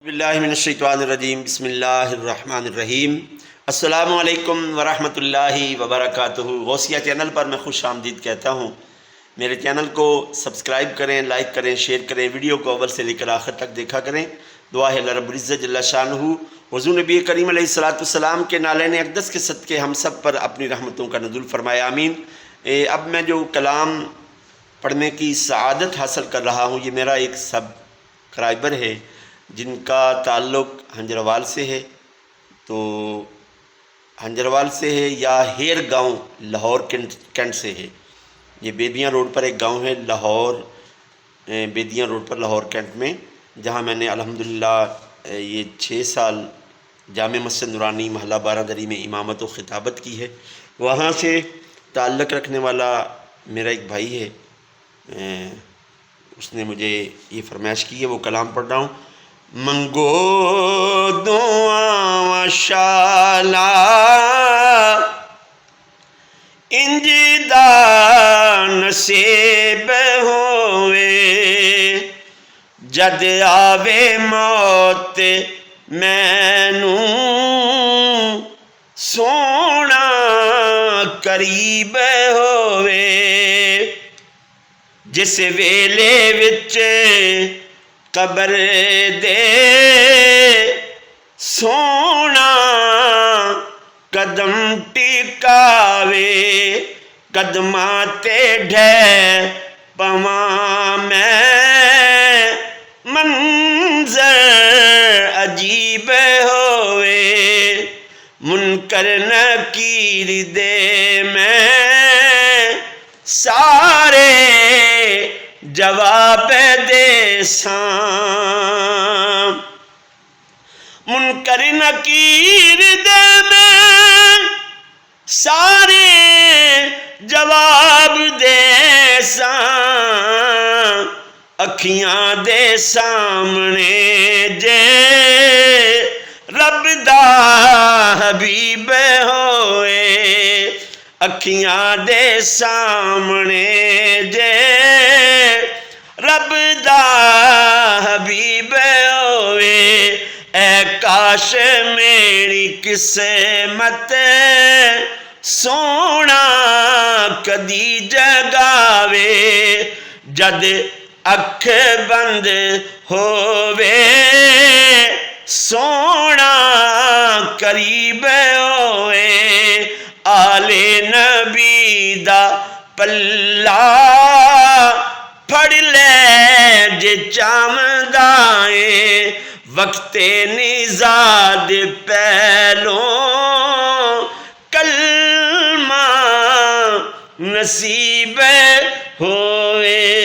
बिस्मिल्लाहिर्रहमानिर्रहीम बिस्मिल्लाहिर्रहमानिर्रहीम अस्सलामु अलैकुम वरहमतुल्लाहि वबरकातुहू। गौसिया चैनल पर मैं खुश आमदीद कहता हूँ। मेरे चैनल को सब्सक्राइब करें, लाइक करें, शेयर करें, वीडियो को अव्वल से लेकर आखिर तक देखा करें। दुआ है रब्बुल इज़्ज़त जल्ल शानुहु हुज़ूर नबी करीम अलैहिस्सलाम के नालैन अक़दस के सदक़े हम सब पर अपनी रहमतों का नुज़ूल फरमाए, आमीन। अब मैं जो कलाम पढ़ने की सआदत हासिल कर रहा हूँ, ये मेरा एक सब्सक्राइबर है जिनका ताल्लुक़ हंजरवाल से है। तो हंजरवाल से है या हेर गांव लाहौर कैंट से है। ये बेदियाँ रोड पर एक गांव है लाहौर, बेदियाँ रोड पर लाहौर कैंट में, जहां मैंने अल्हम्दुलिल्लाह ये 6 साल जामे मस्जिद नूरानी महल्ला बारादरी में इमामत व खिताबत की है। वहाँ से ताल्लुक़ रखने वाला मेरा एक भाई है, उसने मुझे ये फरमाइश की है, वो कलाम पढ़ रहा हूँ। मंगो दुआ शाला इंजदा नसीब होवे, जद आवे मौत मैनू सोना करीब होवे। जिस वेले विच कबर दे सोना कदम टिकावे, कदमां ते ढह पवा मैं मंजर अजीब होवे। मुनकर नकीर दे मैं सारे जवाब दे सां। मुनकर नकीर दे मैं सारे जवाब दे सां। अखियां दे सामने जे रब दा हबीब होए, अखियां दे सामने जे रब दा हबीब होवे। ऐ काश मेरी किस्मत सोना कदी जगावे, जद अख बंद होवे सोना करीब होए। आले नबी दा पल्ला फड़ ले जे चावदा है, वक्ते निजाद पहलों कलमा नसीब होए।